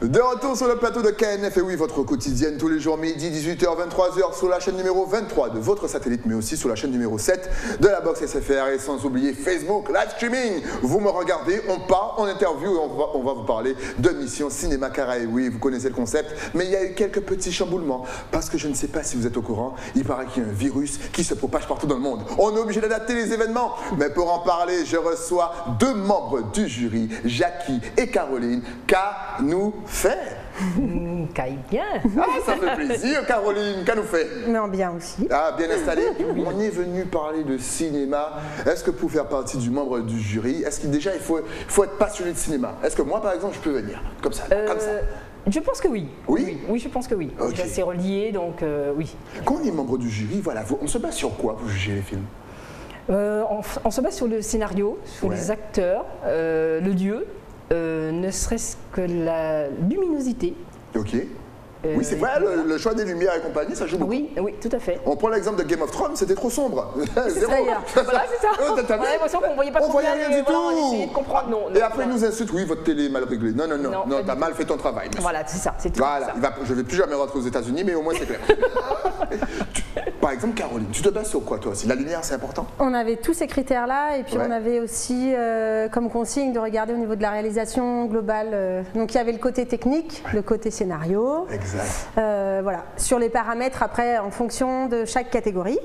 De retour sur le plateau de KNF, et oui, votre quotidienne tous les jours midi, 18h, 23h sur la chaîne numéro 23 de votre satellite, mais aussi sur la chaîne numéro 7 de la box SFR, et sans oublier Facebook, live streaming. Vous me regardez, on part, on interview, et on va vous parler de Mission Cinéma Cara. Et oui, vous connaissez le concept, mais il y a eu quelques petits chamboulements, parce que je ne sais pas si vous êtes au courant, il paraît qu'il y a un virus qui se propage partout dans le monde. On est obligé d'adapter les événements, mais pour en parler, je reçois deux membres du jury, Jackie et Caroline. Qu'a nous fait? Caille bien. Ah, ça fait plaisir, Caroline. Qu'a nous fait? Non, bien aussi. Ah, bien installé. On est venu parler de cinéma. Est-ce que pour faire partie du membre du jury, est-ce que déjà il faut être passionné de cinéma? Est-ce que moi, par exemple, je peux venir comme ça, comme ça? Je pense que oui. Oui? Oui, je pense que oui. Okay. Déjà, c'est relié, donc oui. Quand on est membre du jury, voilà, on se base sur quoi pour juger les films? On se base sur le scénario, sur les acteurs, le lieu, ne serait-ce que la luminosité. Ok. Oui, c'est vrai, le choix des lumières et compagnie, ça joue beaucoup. Oui, oui, tout à fait. On prend l'exemple de Game of Thrones, c'était trop sombre. Zéro. Voilà, c'est ça. On a l'impression qu'on ne voyait pas trop bien. Rien du tout. On essayait de comprendre. Non, et après, ils nous insultent, oui, votre télé est mal réglée. Non, t'as mal fait ton travail. Monsieur. Voilà, c'est ça. C'est tout voilà, je ne vais plus jamais rentrer aux États-Unis, mais au moins c'est clair. Par exemple, Caroline, tu te bases sur quoi toi aussi? La lumière, c'est important? On avait tous ces critères-là, et puis on avait aussi comme consigne de regarder au niveau de la réalisation globale. Donc il y avait le côté technique, le côté scénario. Exact. Voilà. Sur les paramètres, après, en fonction de chaque catégorie,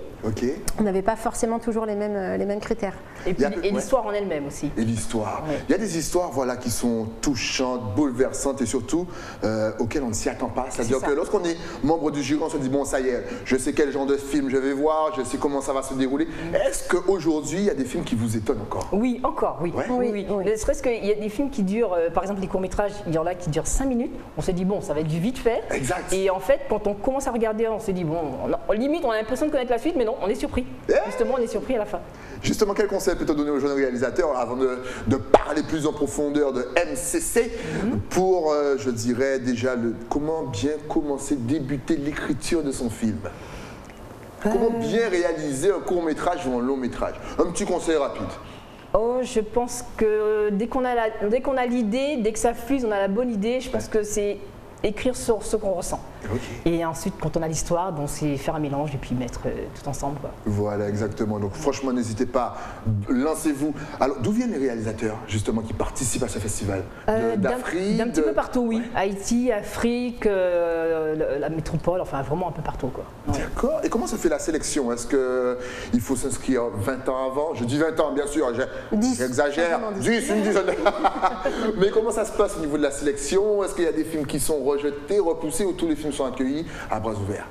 on n'avait pas forcément toujours les mêmes critères. Et l'histoire en elle-même aussi. Et l'histoire. Il y a des histoires voilà, qui sont touchantes, bouleversantes et surtout auxquelles on ne s'y attend pas. C'est-à-dire que lorsqu'on est membre du jury, on se dit, bon, ça y est, je sais quel genre de film je vais voir, je sais comment ça va se dérouler. Est-ce qu'aujourd'hui, il y a des films qui vous étonnent encore? Oui, encore, oui. Oui. Ne serait-ce qu'il y a des films qui durent, par exemple, les courts-métrages, il y en a qui durent 5 minutes. On se dit, bon, ça va être du vite fait. Exact. Et en fait, quand on commence à regarder, on se dit, bon, limite, on a l'impression de connaître la suite, mais non, on est surpris. Justement, on est surpris à la fin. Justement, quel conseil peut-on donner aux jeunes réalisateurs avant de parler plus en profondeur de MCC pour, je dirais déjà, comment bien commencer, débuter l'écriture de son film? Comment bien réaliser un court-métrage ou un long-métrage? Un petit conseil rapide. Oh, je pense que dès qu'on a l'idée, dès que ça fuse, on a la bonne idée, je pense que c'est écrire sur ce qu'on ressent. Et ensuite, quand on a l'histoire, donc c'est faire un mélange et puis mettre tout ensemble. Quoi. Voilà, exactement. Donc franchement, n'hésitez pas, lancez-vous. Alors, d'où viennent les réalisateurs, justement, qui participent à ce festival? D'Afrique? D'un petit peu partout, oui. Haïti, Afrique, la métropole, enfin vraiment un peu partout. D'accord. Et comment se fait la sélection? Est-ce qu'il faut s'inscrire 20 ans avant? Je dis 20 ans, bien sûr, j'exagère. 10, une dizaine. Mais comment ça se passe au niveau de la sélection? Est-ce qu'il y a des films qui sont rejetés, repoussés, ou tous les films sont accueillis à bras ouverts?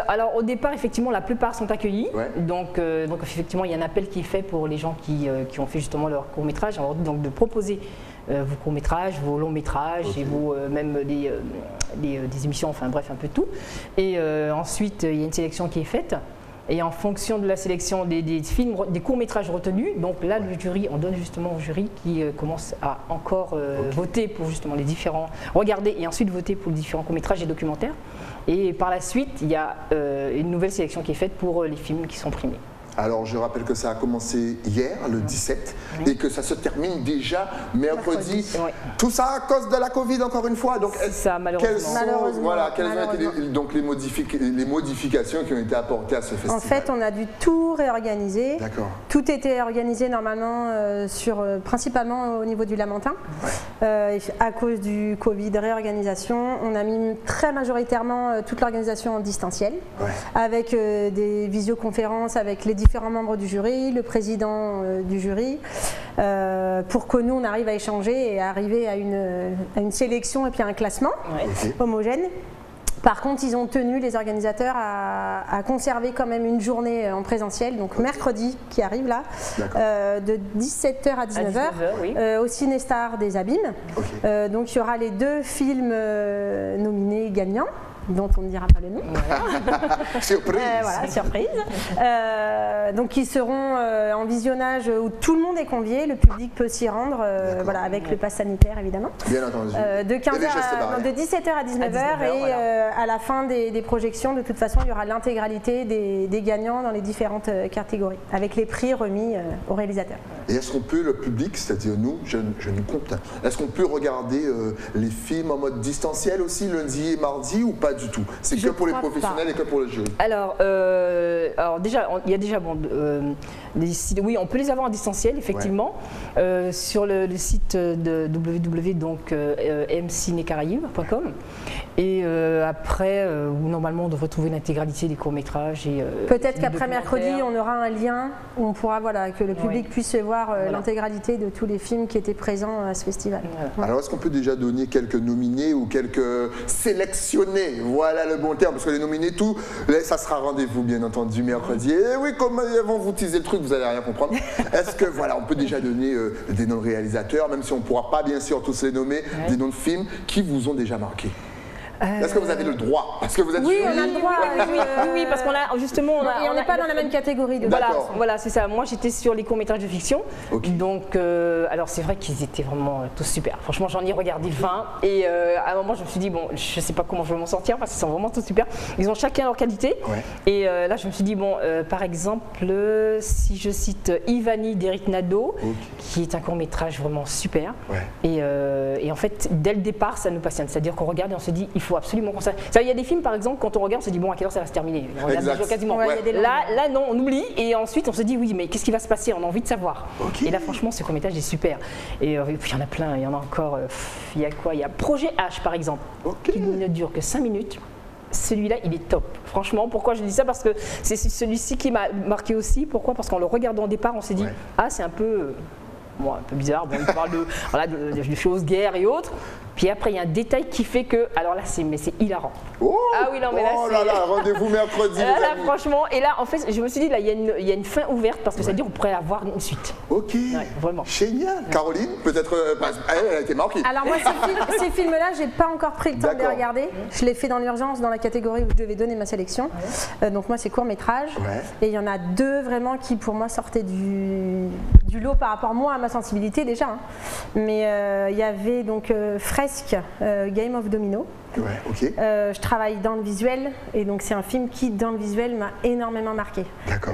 Alors au départ, effectivement, la plupart sont accueillis. Donc effectivement, il y a un appel qui est fait pour les gens qui ont fait justement leur court-métrage. Donc de proposer vos courts-métrages, vos longs-métrages et même des émissions, enfin bref, un peu tout. Et ensuite, il y a une sélection qui est faite. Et en fonction de la sélection des films, des courts-métrages retenus, donc là, le jury, on donne justement au jury qui commence à encore voter pour justement les différents, regarder et ensuite voter pour les différents courts-métrages et documentaires. Et par la suite, il y a une nouvelle sélection qui est faite pour les films qui sont primés. Alors, je rappelle que ça a commencé hier, le 17, et que ça se termine déjà mercredi. Tout ça à cause de la Covid, encore une fois. Donc, ça, malheureusement. Voilà, quelles ont été donc, les modifications qui ont été apportées à ce festival? En fait, on a dû tout réorganiser. D'accord. Tout était organisé normalement principalement au niveau du Lamentin. À cause du Covid, réorganisation, on a mis très majoritairement toute l'organisation en distanciel, avec des visioconférences avec les différents membres du jury, le président du jury, pour que nous on arrive à échanger et à arriver à une sélection et puis à un classement homogène. Par contre, ils ont tenu, les organisateurs, à conserver quand même une journée en présentiel, donc mercredi qui arrive là, de 17h à 19h, au Cinestar des Abîmes. Donc il y aura les 2 films nominés gagnants, dont on ne dira pas le nom. Surprise. Voilà, surprise. Donc ils seront en visionnage où tout le monde est convié, le public peut s'y rendre, voilà, avec le pass sanitaire évidemment. Bien entendu. De 17h à 19h et à la fin des projections, de toute façon, il y aura l'intégralité des gagnants dans les différentes catégories, avec les prix remis aux réalisateurs. Et est-ce qu'on peut, le public, c'est-à-dire nous, jeunes comptins, est-ce qu'on peut regarder les films en mode distanciel aussi, lundi et mardi, ou pas du tout? C'est que pour les professionnels et que pour le jury? Alors déjà, il y a déjà des sites, oui, on peut les avoir en distanciel, effectivement, sur le site de www.mcinecaraïbes.com. Et après, où normalement on devrait trouver l'intégralité des courts-métrages. Peut-être qu'après mercredi, on aura un lien où on pourra, que le public puisse voir l'intégralité de tous les films qui étaient présents à ce festival. Voilà. Alors, est-ce qu'on peut déjà donner quelques nominés ou quelques sélectionnés? Voilà le bon terme, parce que les nominés, tout, ça sera rendez-vous, bien entendu, mercredi. Et oui, comme ils vont vous teaser le truc, vous n'allez rien comprendre. Est-ce que, voilà, on peut déjà donner des noms de réalisateurs, même si on ne pourra pas, bien sûr, tous les nommer, des noms de films qui vous ont déjà marqué? Est-ce que vous avez le droit? Parce que vous êtes oui, on a le droit. Oui, parce qu'on a justement... on n'est pas dans la même catégorie. Voilà, c'est ça. Moi, j'étais sur les courts-métrages de fiction. Donc, alors c'est vrai qu'ils étaient vraiment tous super. Franchement, j'en ai regardé 20. Et à un moment, je me suis dit, bon, je ne sais pas comment je vais m'en sortir parce qu'ils sont vraiment tous super. Ils ont chacun leur qualité. Et là, je me suis dit, bon, par exemple, si je cite Ivani d'Eric Nadeau, qui est un court-métrage vraiment super. Et en fait, dès le départ, ça nous passionne. C'est-à-dire qu'on regarde et on se dit, il faut absolument qu'on sache. Il y a des films, par exemple, quand on regarde, on se dit bon, à quelle heure ça va se terminer? On regarde déjà quasiment. Là, non, on oublie et ensuite on se dit oui, mais qu'est-ce qui va se passer? On a envie de savoir. Et là, franchement, ce court-métrage est super. Et puis il y en a plein, il y en a encore. Il y a quoi? Il y a Projet H, par exemple, qui ne dure que 5 minutes. Celui-là, il est top. Franchement, pourquoi je dis ça? Parce que c'est celui-ci qui m'a marqué aussi. Pourquoi? Parce qu'en le regardant au départ, on s'est dit ah, c'est un peu bizarre. Bon, il parle de choses, guerre et autres. Puis après, il y a un détail qui fait que, alors là, c'est hilarant. Ah oui, non, mais là, rendez-vous mercredi. Là, franchement, et là, en fait, je me suis dit, là, il y a une fin ouverte parce que ça veut dire qu'on pourrait avoir une suite. Vraiment. Génial. Caroline, peut-être, elle a été marquée. Alors moi, ces films-là, j'ai pas encore pris le temps de les regarder. Je l'ai fait dans l'urgence, dans la catégorie où je devais donner ma sélection. Donc moi, c'est court-métrage. Et il y en a 2 vraiment qui, pour moi, sortaient du lot par rapport moi à ma sensibilité déjà. Mais il y avait donc Fresque, Game of Domino. Je travaille dans le visuel et donc c'est un film qui dans le visuel m'a énormément marqué.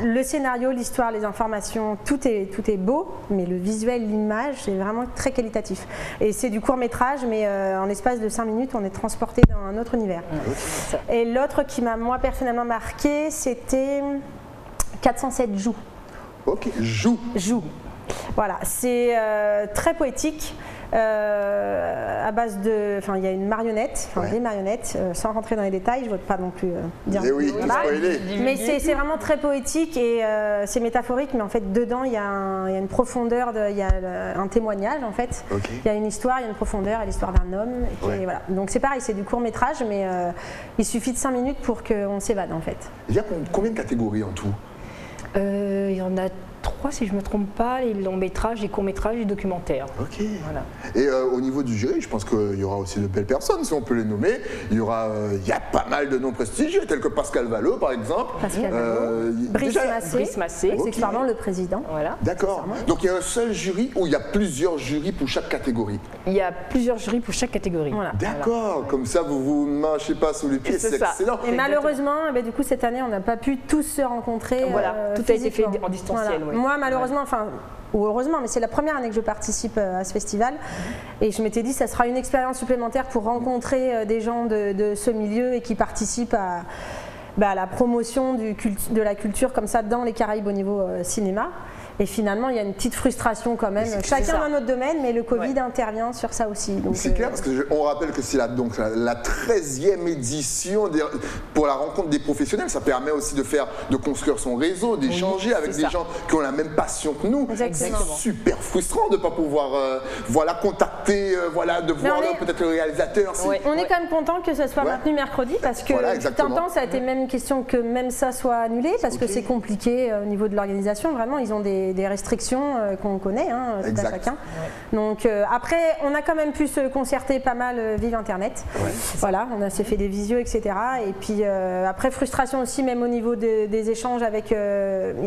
Le scénario, l'histoire, les informations, tout est beau, mais le visuel, l'image, c'est vraiment très qualitatif. Et c'est du court-métrage, mais en l'espace de 5 minutes, on est transporté dans un autre univers. Et l'autre qui m'a moi personnellement marqué, c'était 407 Joue. Joue. Voilà, c'est très poétique. À base de, il y a une marionnette, des marionnettes, sans rentrer dans les détails, je ne veux pas non plus dire. Mais c'est vraiment très poétique et c'est métaphorique, mais en fait dedans il y a une profondeur, il y a un témoignage en fait. Il y a une histoire, il y a une profondeur, il y a l'histoire d'un homme. Et voilà. Donc c'est pareil, c'est du court métrage, mais il suffit de 5 minutes pour qu'on s'évade en fait. Il y a combien de catégories en tout? Il y en a 3 si je ne me trompe pas, les longs métrages, les courts métrages, les documentaires. Voilà. Et au niveau du jury, je pense qu'il y aura aussi de belles personnes, si on peut les nommer. Il y a pas mal de noms prestigieux, tels que Pascal Vallot par exemple. Brice Massé, c'est clairement le président. D'accord. Donc il y a un seul jury ou il y a plusieurs jurys pour chaque catégorie? Il y a plusieurs jurys pour chaque catégorie. D'accord, comme ça vous vous mâchez pas sous les pieds, c'est excellent. Et malheureusement, du coup cette année on n'a pas pu tous se rencontrer. Tout a été fait en distanciel. Moi, malheureusement, ou heureusement, mais c'est la première année que je participe à ce festival. Et je m'étais dit, ça sera une expérience supplémentaire pour rencontrer des gens de ce milieu et qui participent à la promotion de la culture comme ça dans les Caraïbes au niveau cinéma. Et finalement, il y a une petite frustration quand même. Chacun dans notre domaine, mais le Covid intervient sur ça aussi. C'est clair, parce qu'on rappelle que c'est la 13e édition pour la rencontre des professionnels. Ça permet aussi de construire son réseau, d'échanger avec des gens qui ont la même passion que nous. C'est super frustrant de ne pas pouvoir contacter, de voir peut-être le réalisateur. On est quand même content que ça soit maintenu mercredi, parce que tout un temps, ça a été même une question que même ça soit annulé, parce que c'est compliqué au niveau de l'organisation. Vraiment, ils ont des restrictions qu'on connaît, tout à chacun. Donc après, on a quand même pu se concerter pas mal vive Internet. Voilà, on s'est fait des visios, etc. Et puis après, frustration aussi, même au niveau des échanges avec...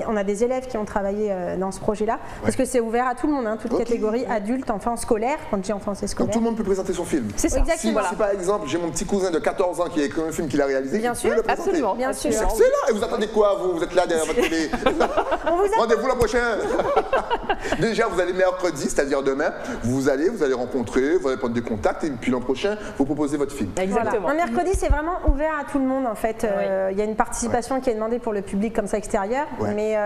on a des élèves qui ont travaillé dans ce projet-là, parce que c'est ouvert à tout le monde, toute catégorie, adulte, enfant, scolaire. Quand je dis enfant, c'est scolaire. Donc tout le monde peut présenter son film. C'est ça. Si par exemple, j'ai mon petit cousin de 14 ans qui a écrit un film qu'il a réalisé, bien sûr, le présenter. absolument, bien sûr. C'est excellent. Et vous attendez quoi, vous êtes là derrière votre télé? Rendez-vous la prochaine. bien. Déjà, vous allez mercredi, c'est-à-dire demain, vous allez rencontrer, vous allez prendre des contacts et puis l'an prochain, vous proposez votre film. Exactement. Voilà. Un mercredi, c'est vraiment ouvert à tout le monde en fait. Il y a une participation qui est demandée pour le public comme ça extérieur, mais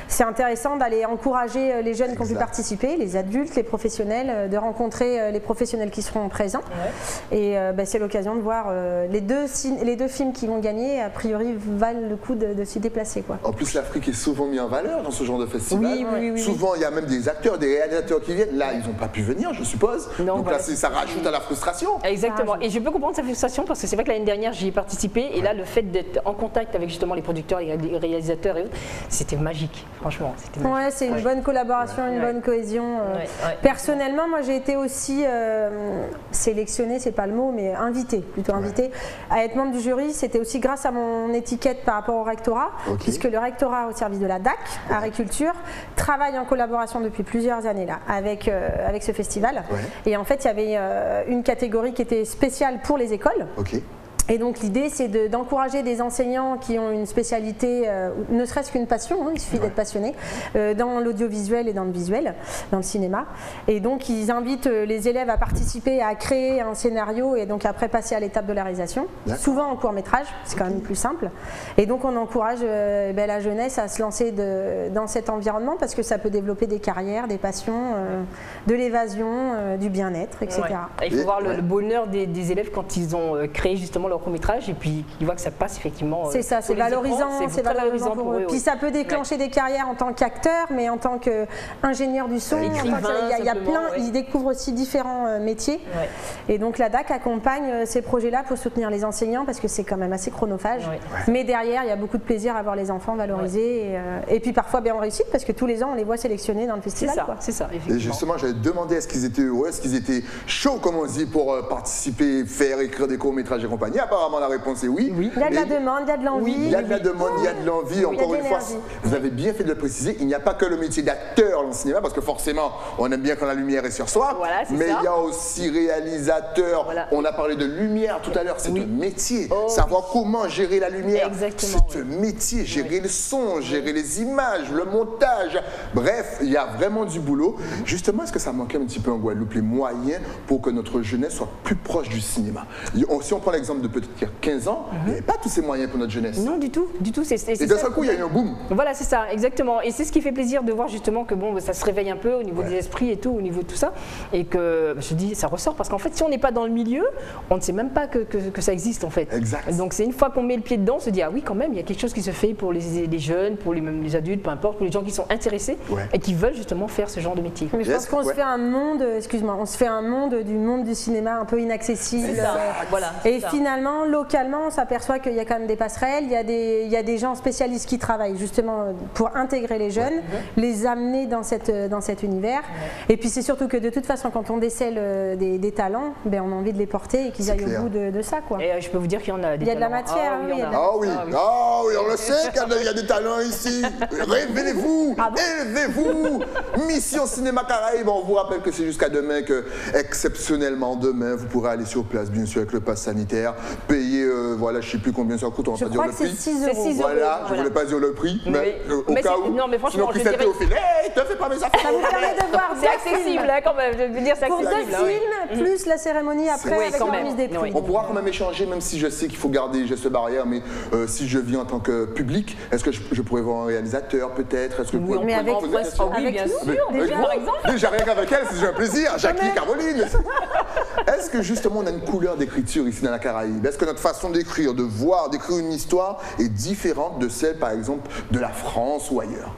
c'est intéressant d'aller encourager les jeunes qui ont pu participer, les adultes, les professionnels, de rencontrer les professionnels qui seront présents. Et c'est l'occasion de voir les deux films qui vont gagner, a priori, valent le coup de s'y déplacer, quoi. En plus, l'Afrique est souvent mise en valeur dans ce genre de festival. Oui. Souvent, il y a même des acteurs, des réalisateurs qui viennent. Là, ils n'ont pas pu venir, je suppose. Non, donc là, ça rajoute à la frustration. Exactement. Et je peux comprendre sa frustration parce que c'est vrai que l'année dernière, j'y ai participé. Et là, le fait d'être en contact avec justement les producteurs, les réalisateurs et autres, c'était magique, franchement. Ouais, c'est une bonne collaboration, une bonne cohésion. Personnellement, moi, j'ai été aussi sélectionnée, c'est pas le mot, mais invitée, plutôt invitée, à être membre du jury. C'était aussi grâce à mon étiquette par rapport au rectorat, puisque le rectorat au service de la DAC, Agriculture, travaille en collaboration depuis plusieurs années là, avec ce festival. Et en fait, il y avait une catégorie qui était spéciale pour les écoles. Et donc l'idée, c'est d'encourager des enseignants qui ont une spécialité, ne serait-ce qu'une passion, il suffit d'être passionné, dans l'audiovisuel et dans le visuel, dans le cinéma. Et donc ils invitent les élèves à participer, à créer un scénario et donc après passer à l'étape de la réalisation, souvent en court-métrage, c'est quand même plus simple. Et donc on encourage la jeunesse à se lancer dans cet environnement parce que ça peut développer des carrières, des passions, de l'évasion, du bien-être, etc. Il faut voir le bonheur des élèves quand ils ont créé justement leur court-métrage et puis ils voient que ça passe effectivement. C'est ça, c'est valorisant, c'est valorisant pour eux. Puis ça peut déclencher des carrières en tant qu'acteur, mais en tant qu'ingénieur du son, il y a plein, ils découvrent aussi différents métiers. Et donc la DAC accompagne ces projets-là pour soutenir les enseignants parce que c'est quand même assez chronophage. Mais derrière, il y a beaucoup de plaisir à voir les enfants valorisés et puis parfois bien en réussite parce que tous les ans, on les voit sélectionnés dans le festival. C'est ça, et justement, j'avais demandé est-ce qu'ils étaient heureux, est-ce qu'ils étaient chauds, comme on dit, pour participer, faire, écrire des courts-métrages et compagnie. Apparemment, la réponse est oui. Il y a de la demande, il y a de l'envie. Il y a de la demande, il y a de l'envie. Encore une fois, vous avez bien fait de le préciser, il n'y a pas que le métier d'acteur dans le cinéma, parce que forcément, on aime bien quand la lumière est sur soi, mais il y a aussi réalisateur. On a parlé de lumière tout à l'heure, c'est un métier. Savoir comment gérer la lumière, c'est un métier. Gérer le son, gérer les images, le montage. Bref, il y a vraiment du boulot. Justement, est-ce que ça manquait un petit peu en Guadeloupe, les moyens pour que notre jeunesse soit plus proche du cinéma? Si on prend l'exemple de peut-être 15 ans, il n'y avait pas tous ces moyens pour notre jeunesse. Non, du tout. Et d'un seul coup, il y a eu un boom. Voilà, c'est ça, exactement. Et c'est ce qui fait plaisir de voir justement que bon, ça se réveille un peu au niveau des esprits et tout, au niveau de tout ça. Et que, je dis, ça ressort parce qu'en fait, si on n'est pas dans le milieu, on ne sait même pas que ça existe en fait. Exact. Donc c'est une fois qu'on met le pied dedans, on se dit, ah oui, quand même, il y a quelque chose qui se fait pour les jeunes, pour même les adultes, peu importe, pour les gens qui sont intéressés et qui veulent justement faire ce genre de métier. Mais je pense qu'on se fait un monde, on se fait un monde du cinéma un peu inaccessible. Et finalement, localement, on s'aperçoit qu'il y a quand même des passerelles, il y a des gens spécialistes qui travaillent justement pour intégrer les jeunes, les amener dans cet univers. Et puis c'est surtout que de toute façon, quand on décèle des talents, on a envie de les porter et qu'ils aillent au bout de ça. Quoi. Et je peux vous dire qu'il y en a des talents. Il y a de la matière. Ah oui, on le sait qu'il y a des talents ici. Révélez-vous, élevez-vous. Mission Cinéma Caraïbes, on vous rappelle que c'est jusqu'à demain que, exceptionnellement demain, vous pourrez aller sur place, bien sûr, avec le pass sanitaire, payer, voilà, je ne sais plus combien ça coûte, on va pas dire le prix. C'est 6 €. Voilà, je ne voulais pas dire le prix, mais au cas où, non, mais franchement, sinon Christelle Théophile, hey, te fais pas mes affaires. Ça vous permet de voir c'est accessible quand même, je veux dire, c'est accessible. Pour 2 films, plus la cérémonie après avec la remise des prix. On pourra quand même échanger, même si je sais qu'il faut garder les gestes barrières, mais si je viens en tant que public, est-ce que je pourrais voir un réalisateur peut-être? Mais avec oui, bien sûr, déjà par exemple. Déjà rien qu'avec elle, c'est un plaisir. Jackie, Caroline. Est-ce que justement on a une couleur d'écriture ici dans la Caraïbe? Est-ce que notre façon d'écrire, de voir, d'écrire une histoire est différente de celle par exemple de la France ou ailleurs?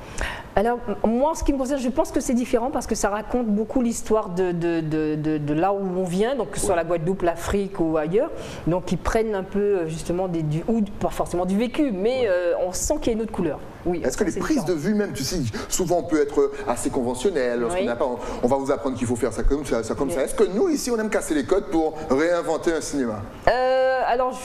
Alors, moi, en ce qui me concerne, je pense que c'est différent parce que ça raconte beaucoup l'histoire de là où on vient, donc que ce soit la Guadeloupe, l'Afrique ou ailleurs. Donc, ils prennent un peu justement ou pas forcément du vécu, mais on sent qu'il y a une autre couleur. Oui, est-ce que les prises de vue même, tu sais, souvent on peut être assez conventionnel, lorsqu'on n'a pas, on va vous apprendre qu'il faut faire ça comme ça, ça comme ça. Est-ce que nous, ici, on aime casser les codes pour réinventer un cinéma?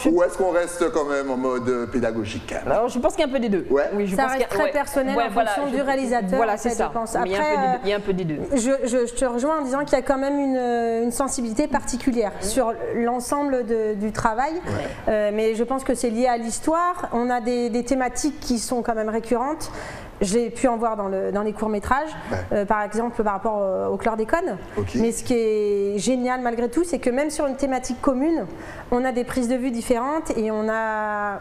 Ou est-ce qu'on reste quand même en mode pédagogique? Alors, je pense qu'il y a un peu des deux. Oui, ça reste très personnel en fonction du réalisateur. Voilà, c'est ça. Après, il y a un peu des deux. Je te rejoins en disant qu'il y a quand même une sensibilité particulière sur l'ensemble du travail, mais je pense que c'est lié à l'histoire. On a des thématiques qui sont quand même récurrentes. J'ai pu en voir dans les courts-métrages, par exemple par rapport au chlordécone. Mais ce qui est génial malgré tout, c'est que même sur une thématique commune, on a des prises de vue différentes et on a...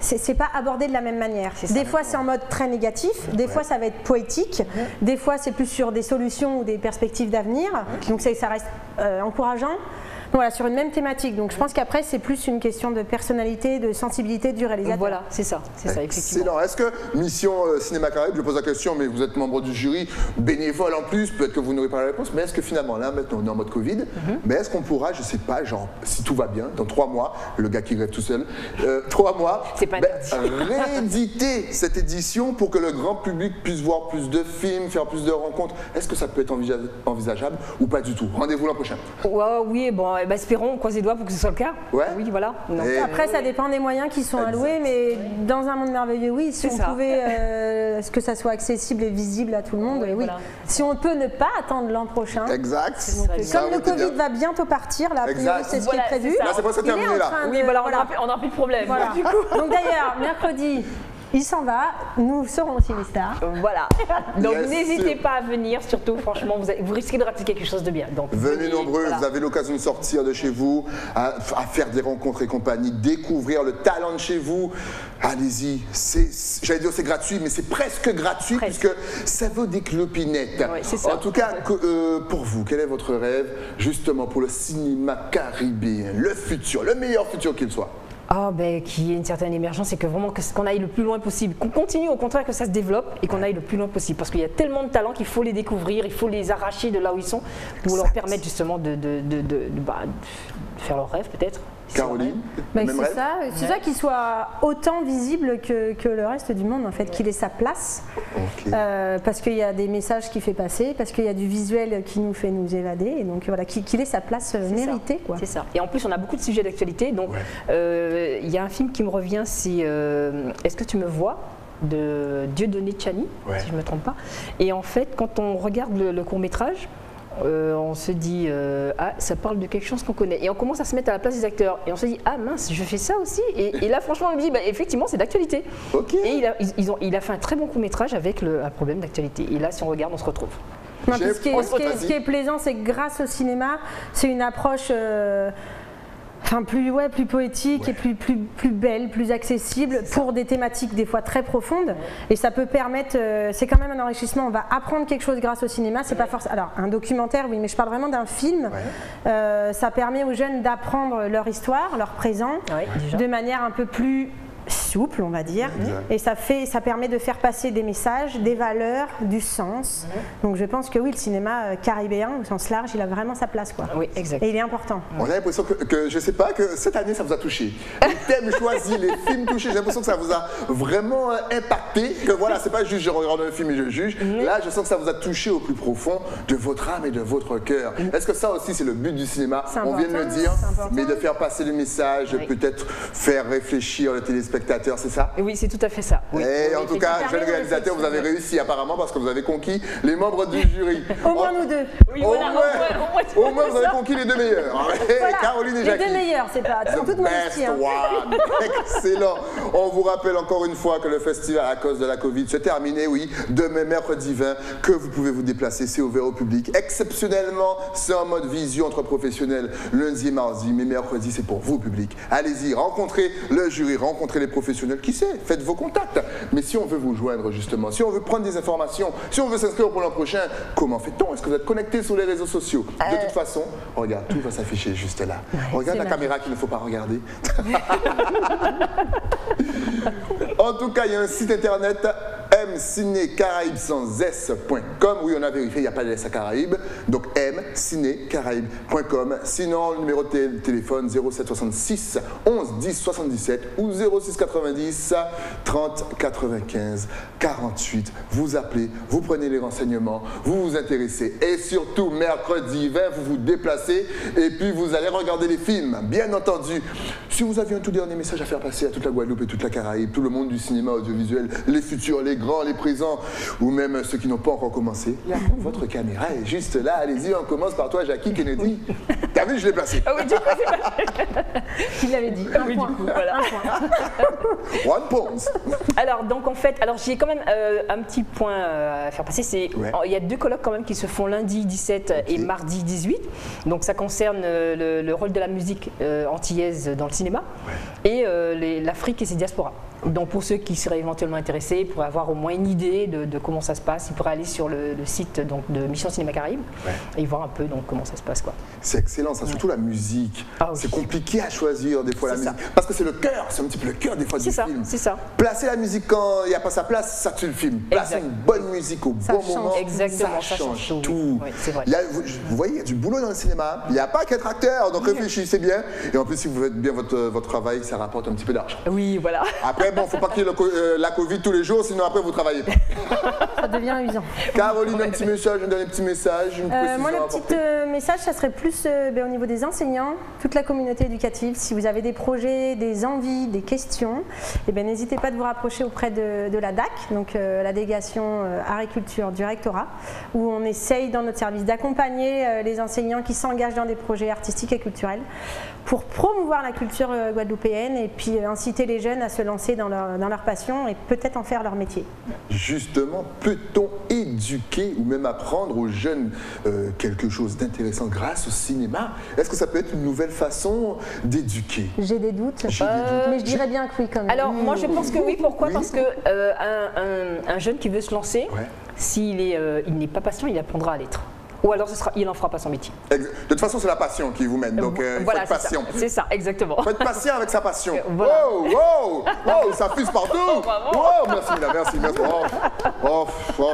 C'est pas abordé de la même manière. Des fois c'est en mode très négatif, des fois ça va être poétique, des fois c'est plus sur des solutions ou des perspectives d'avenir, donc ça reste encourageant. Voilà, sur une même thématique. Donc je pense qu'après c'est plus une question de personnalité, de sensibilité du réalisateur. Voilà, c'est ça, effectivement. Excellent. Est-ce que Mission Cinéma Caraïbes, je pose la question, mais vous êtes membre du jury, bénévole en plus, peut-être que vous n'aurez pas la réponse, mais est-ce que finalement, là maintenant on est en mode Covid, mais est-ce qu'on pourra, je sais pas, genre, si tout va bien, dans 3 mois, le gars qui rêve tout seul, 3 mois, rééditer cette édition pour que le grand public puisse voir plus de films, faire plus de rencontres. Est-ce que ça peut être envisageable ou pas du tout? Rendez-vous l'an prochain. Oui, bon, espérons, on croise les doigts pour que ce soit le cas. Oui, voilà. Après, ça dépend des moyens qui sont alloués, mais dans un monde merveilleux, oui, si on pouvait que ça soit accessible et visible à tout le monde, oui. Voilà. Si on peut ne pas attendre l'an prochain. Exact. Comme le Covid va bientôt partir, là, c'est ce qui est prévu. Là, c'est presque terminé, là. Oui, voilà, on n'aura plus de problème. Voilà. Du coup. Donc d'ailleurs, mercredi, il s'en va, nous serons au Cinestar. Voilà. Donc n'hésitez pas à venir, surtout, franchement, vous risquez de rater quelque chose de bien. Donc, venez nombreux, vous avez l'occasion de sortir de chez vous, à faire des rencontres et compagnie, découvrir le talent de chez vous. Allez-y, j'allais dire c'est gratuit, mais c'est presque gratuit puisque ça vaut des clopinettes. Oui, c'est ça. En tout cas, pour vous, quel est votre rêve justement pour le cinéma caribéen, le futur, le meilleur futur qu'il soit? Qu'il y ait une certaine émergence et que vraiment qu'on aille le plus loin possible, qu'on continue au contraire que ça se développe et qu'on aille le plus loin possible parce qu'il y a tellement de talents qu'il faut les découvrir, il faut les arracher de là où ils sont pour leur permettre justement de faire leurs rêves peut-être. Caroline, c'est ça qu'il soit autant visible que le reste du monde en fait, qu'il ait sa place, parce qu'il y a des messages qu'il fait passer, parce qu'il y a du visuel qui nous fait nous évader, et donc voilà, qu'il ait sa place méritée. C'est ça. Et en plus on a beaucoup de sujets d'actualité, donc il y a un film qui me revient, c'est Est-ce que tu me vois de Dieudonné Tchani, si je ne me trompe pas. Et en fait, quand on regarde le court-métrage, on se dit ça parle de quelque chose qu'on connaît et on commence à se mettre à la place des acteurs et on se dit mince, je fais ça aussi et là franchement on me dit effectivement c'est d'actualité. Et il a fait un très bon court-métrage avec un problème d'actualité et là si on regarde on se retrouve. Ce qui est plaisant, c'est que grâce au cinéma, c'est une approche plus poétique et plus belle, plus accessible pour des thématiques des fois très profondes. Et ça peut permettre, c'est quand même un enrichissement, on va apprendre quelque chose grâce au cinéma. C'est pas forcément, alors un documentaire oui, mais je parle vraiment d'un film. Ça permet aux jeunes d'apprendre leur histoire, leur présent, de manière un peu plus souple, on va dire, et ça permet de faire passer des messages, des valeurs, du sens. Donc je pense que oui, le cinéma caribéen au sens large, il a vraiment sa place, quoi. Oui, exact. Et il est important. On a l'impression que je sais pas, que cette année ça vous a touché. Les thèmes choisis, les films touchés, j'ai l'impression que ça vous a vraiment impacté. Que voilà, c'est pas juste je regarde un film et je juge. Là, je sens que ça vous a touché au plus profond de votre âme et de votre cœur. Est-ce que ça aussi c'est le but du cinéma? On vient de le dire, mais de faire passer le message, peut-être faire réfléchir le téléspectateur. C'est ça? Oui, c'est tout à fait ça. Et en tout cas, jeune réalisateur, vous avez réussi apparemment parce que vous avez conquis les membres du jury. Au moins nous deux. Oui, au moins vous avez conquis les 2 meilleurs. Voilà. Caroline et Jackie. Les 2 meilleurs, c'est pas toute modestie. Excellent. On vous rappelle encore une fois que le festival à cause de la Covid se termine, demain mercredi 20, que vous pouvez vous déplacer, c'est ouvert au public. Exceptionnellement, c'est en mode visio entre professionnels lundi et mardi, mais mercredi c'est pour vous public. Allez-y, rencontrez le jury, rencontrez les professionnels, qui sait, faites vos contacts. Mais si on veut vous joindre justement, si on veut prendre des informations, si on veut s'inscrire pour l'an prochain, comment fait-on? Est-ce que vous êtes connecté sur les réseaux sociaux? De toute façon, regarde, tout va s'afficher juste là. Regarde la caméra qu'il ne faut pas regarder. En tout cas, il y a un site internet mcinécaraïbes sans s.com. Oui, on a vérifié, il n'y a pas de s à Caraïbes. Donc mcinécaraïbes.com. Sinon, le numéro de téléphone 0766 11 10 77 ou 06 90 30 95 48. Vous appelez, vous prenez les renseignements, vous vous intéressez et surtout mercredi 20, vous vous déplacez et puis vous allez regarder les films. Bien entendu, si vous aviez un tout dernier message à faire passer à toute la Guadeloupe et toute la Caraïbe, tout le monde du cinéma audiovisuel, les futurs, les grands grands, les présents, ou même ceux qui n'ont pas encore commencé. Là, votre caméra est juste là. Allez-y, on commence par toi, Jackie Kennedy. T'as vu, je l'ai placé. Ah oui, du coup, il l'avait dit. Un point. Voilà. One point. Alors, donc en fait, j'ai quand même un petit point à faire passer. Il y a 2 colloques quand même qui se font lundi 17 et mardi 18. Donc ça concerne le rôle de la musique antillaise dans le cinéma et l'Afrique et ses diasporas. Donc pour ceux qui seraient éventuellement intéressés, pour avoir au moins une idée de comment ça se passe, ils pourraient aller sur le site donc, de Mission Cinéma Caraïbes et voir un peu donc, comment ça se passe. C'est excellent, ça, surtout la musique. Ah, oui. C'est compliqué à choisir des fois la musique. Parce que c'est le cœur, c'est un petit peu le cœur des fois du film. C'est ça. Placer la musique quand il n'y a pas sa place, ça tue le film. Placer une bonne musique au bon moment, exactement, ça change tout. Oui, c'est vrai. Vous voyez, il y a du boulot dans le cinéma. Il n'y a pas qu'être acteur, donc réfléchissez bien. Et en plus, si vous faites bien votre travail, ça rapporte un petit peu d'argent. Oui, voilà. Après, bon, il ne faut pas qu'il y ait la Covid tous les jours, sinon après vous ne travaillez pas. Ça devient usant. Caroline, un petit message, un dernier petit message, une précision moi, le à petit apporter. message, ça serait plus au niveau des enseignants, toute la communauté éducative. Si vous avez des projets, des envies, des questions, n'hésitez pas de vous rapprocher auprès de la DAC, donc la délégation agriculture du rectorat, où on essaye dans notre service d'accompagner les enseignants qui s'engagent dans des projets artistiques et culturels pour promouvoir la culture guadeloupéenne et puis inciter les jeunes à se lancer dans leur passion et peut-être en faire leur métier. Justement, peut-on éduquer ou même apprendre aux jeunes quelque chose d'intéressant grâce au cinéma? Est-ce que ça peut être une nouvelle façon d'éduquer? J'ai des doutes, mais je dirais bien que oui quand même. Alors moi je pense que oui, pourquoi? Parce que un jeune qui veut se lancer, s'il n'est pas patient, il apprendra à l'être. Ou alors il n'en fera pas son métier. De toute façon, c'est la passion qui vous mène, donc voilà, faites patient. C'est ça, exactement. Faites patient avec sa passion. Voilà. Wow, ça fuse partout. Wow, merci, Mila, merci.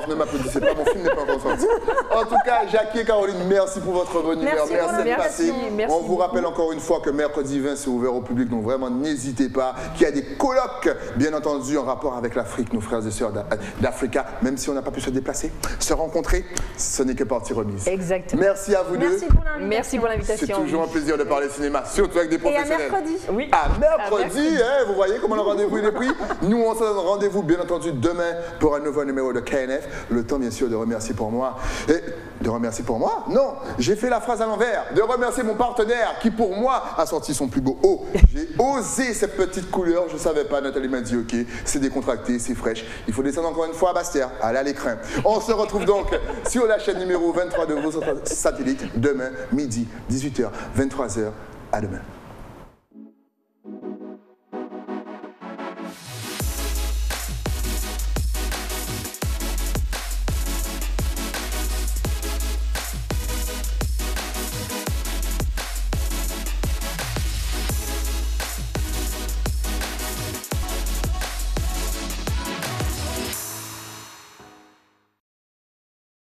Ne m'applaudissez pas, mon film n'est pas encore sorti. En tout cas, Jackie et Caroline, merci pour votre bonne humeur. Merci d'être passé. Merci On vous rappelle encore une fois que mercredi 20, c'est ouvert au public, donc vraiment n'hésitez pas. Qu'il y a des colloques, bien entendu, en rapport avec l'Afrique, nos frères et sœurs d'Africa, même si on n'a pas pu se déplacer, se rencontrer, ce n'est que partie remise. Exactement. Merci à vous deux. Merci pour l'invitation. C'est toujours un plaisir de parler cinéma, surtout avec des professionnels. Et à mercredi. Oui. À mercredi, vous voyez comment le rendez-vous il est pris. Nous, on se donne rendez-vous, bien entendu, demain pour un nouveau numéro de KNF. Le temps, bien sûr, de remercier pour moi. Et de remercier pour moi? Non, j'ai fait la phrase à l'envers. De remercier mon partenaire qui, pour moi, a sorti son plus beau haut. J'ai osé cette petite couleur. Je ne savais pas, Nathalie m'a dit, ok, c'est décontracté, c'est fraîche. Il faut descendre encore une fois à Bastia. Allez à l'écran. On se retrouve donc sur la chaîne numéro 23 de vos satellites demain, midi, 18h, 23h. À demain.